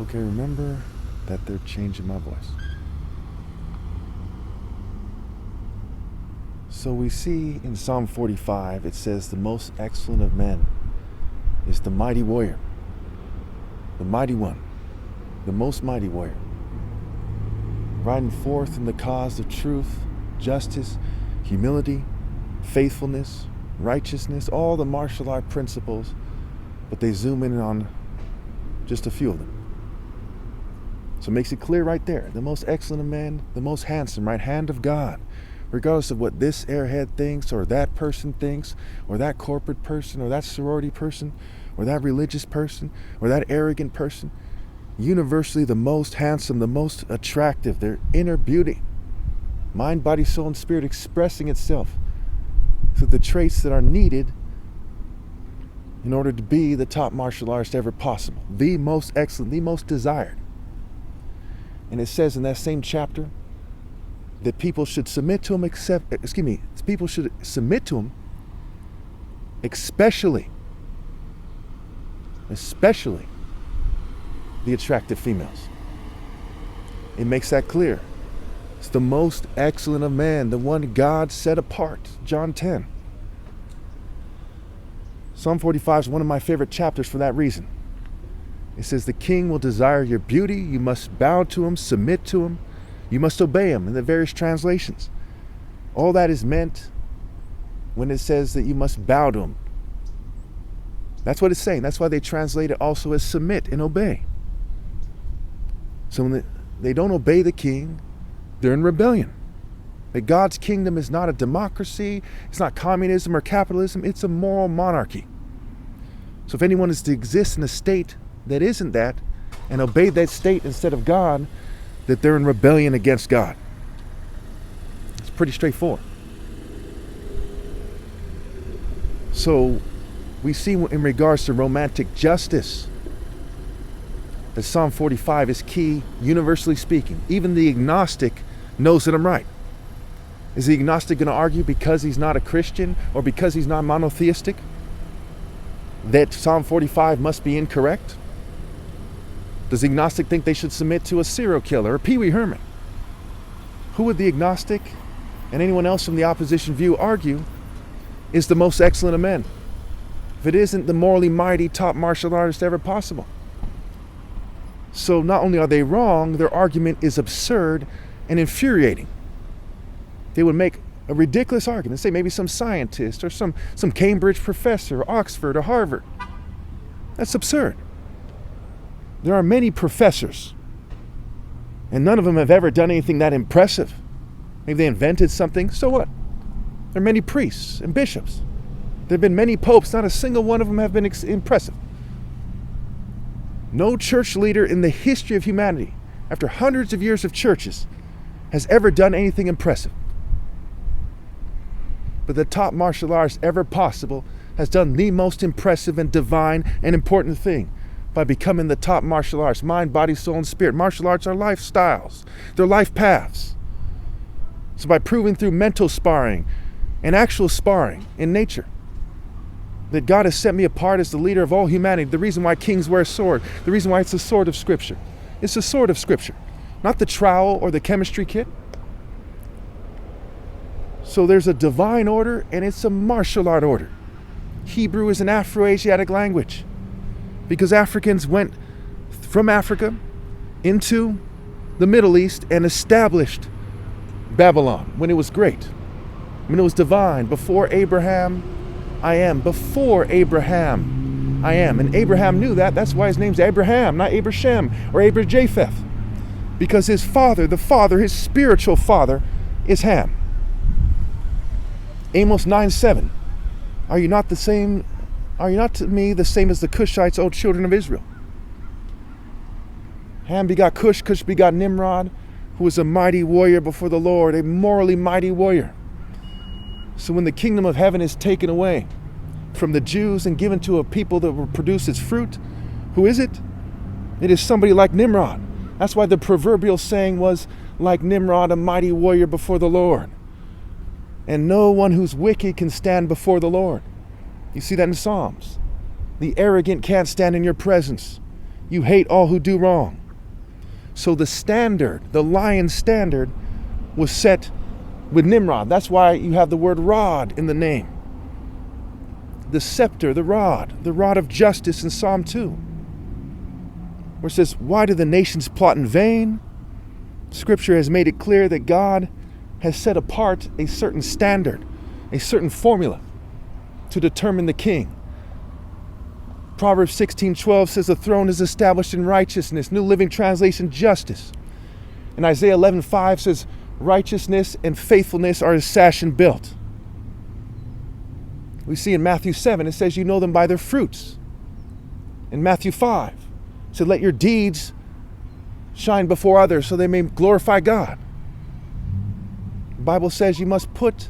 Okay, remember that they're changing my voice. So we see in Psalm 45, it says, the most excellent of men is the mighty warrior, the mighty one, the most mighty warrior, riding forth in the cause of truth, justice, humility, faithfulness, righteousness, all the martial art principles, but they zoom in on just a few of them. So it makes it clear right there, the most excellent of men, the most handsome, right hand of God, regardless of what this airhead thinks, or that person thinks, or that corporate person, or that sorority person, or that religious person, or that arrogant person, universally the most handsome, the most attractive, their inner beauty, mind, body, soul, and spirit expressing itself through the traits that are needed in order to be the top martial artist ever possible, the most excellent, the most desired. And it says in that same chapter that people should submit to him people should submit to him especially the attractive females. It makes that clear. It's the most excellent of men, the one God set apart. John 10. Psalm 45 is one of my favorite chapters for that reason. It says the king will desire your beauty. You must bow to him, submit to him. You must obey him in the various translations. All that is meant when it says that you must bow to him. That's what it's saying. That's why they translate it also as submit and obey. So when they don't obey the king, they're in rebellion. That God's kingdom is not a democracy, it's not communism or capitalism, it's a moral monarchy. So if anyone is to exist in a state that isn't that, and obey that state instead of God, that they're in rebellion against God. It's pretty straightforward. So we see in regards to romantic justice that Psalm 45 is key, universally speaking. Even the agnostic knows that I'm right. Is the agnostic going to argue because he's not a Christian or because he's not monotheistic that Psalm 45 must be incorrect? Does the agnostic think they should submit to a serial killer or Pee Wee Herman? Who would the agnostic and anyone else from the opposition view argue is the most excellent of men, if it isn't the morally mighty top martial artist ever possible? So not only are they wrong, their argument is absurd and infuriating. They would make a ridiculous argument, say maybe some scientist or some Cambridge professor, or Oxford or Harvard. That's absurd. There are many professors, and none of them have ever done anything that impressive. Maybe they invented something, so what? There are many priests and bishops. There have been many popes, not a single one of them have been impressive. No church leader in the history of humanity, after hundreds of years of churches, has ever done anything impressive. But the top martial artist ever possible has done the most impressive and divine and important thing by becoming the top martial artist, mind, body, soul, and spirit. Martial arts are lifestyles. They're life paths. So by proving through mental sparring and actual sparring in nature that God has set me apart as the leader of all humanity, the reason why kings wear a sword, the reason why it's the sword of Scripture. It's the sword of Scripture, not the trowel or the chemistry kit. So there's a divine order and it's a martial art order. Hebrew is an Afro-Asiatic language because Africans went from Africa into the Middle East and established Babylon when it was great, when it was divine. Before Abraham, I am. Before Abraham, I am. And Abraham knew that. That's why his name's Abraham, not Abraham or Abrajapheth. Because his father, his spiritual father, is Ham. Amos 9:7. Are you not to me the same as the Cushites, O children of Israel? Ham begot Cush, Cush begot Nimrod, who was a mighty warrior before the Lord, a morally mighty warrior. So when the kingdom of heaven is taken away from the Jews and given to a people that will produce its fruit, who is it? It is somebody like Nimrod. That's why the proverbial saying was, like Nimrod, a mighty warrior before the Lord. And no one who's wicked can stand before the Lord. You see that in Psalms. The arrogant can't stand in your presence. You hate all who do wrong. So the standard, the lion's standard, was set with Nimrod. That's why you have the word rod in the name. The scepter, the rod of justice in Psalm 2. Where it says, why do the nations plot in vain? Scripture has made it clear that God has set apart a certain standard, a certain formula to determine the king. Proverbs 16:12 says the throne is established in righteousness. New Living Translation, justice. And Isaiah 11:5 says righteousness and faithfulness are as sash and belt. We see in Matthew 7, it says you know them by their fruits. In Matthew 5, it said let your deeds shine before others so they may glorify God. The Bible says you must put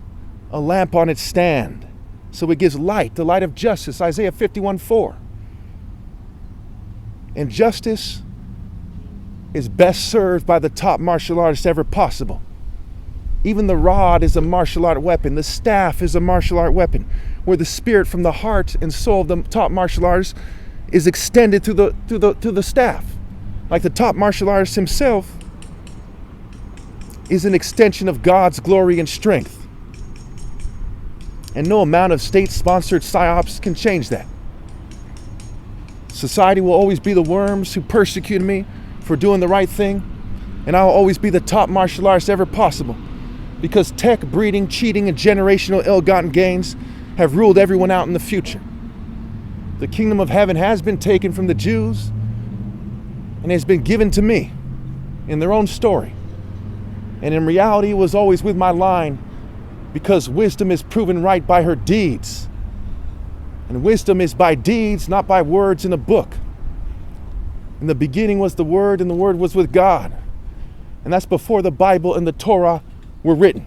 a lamp on its stand so it gives light, the light of justice, Isaiah 51:4. And justice is best served by the top martial artist ever possible. Even the rod is a martial art weapon. The staff is a martial art weapon, where the spirit from the heart and soul of the top martial artist is extended to the staff. Like the top martial artist himself is an extension of God's glory and strength. And no amount of state-sponsored psyops can change that. Society will always be the worms who persecuted me for doing the right thing, and I'll always be the top martial artist ever possible, because tech, breeding, cheating, and generational ill-gotten gains have ruled everyone out in the future. The kingdom of heaven has been taken from the Jews and has been given to me in their own story. And in reality, it was always with my line, because wisdom is proven right by her deeds. And wisdom is by deeds, not by words in a book. In the beginning was the Word, and the Word was with God. And that's before the Bible and the Torah were written.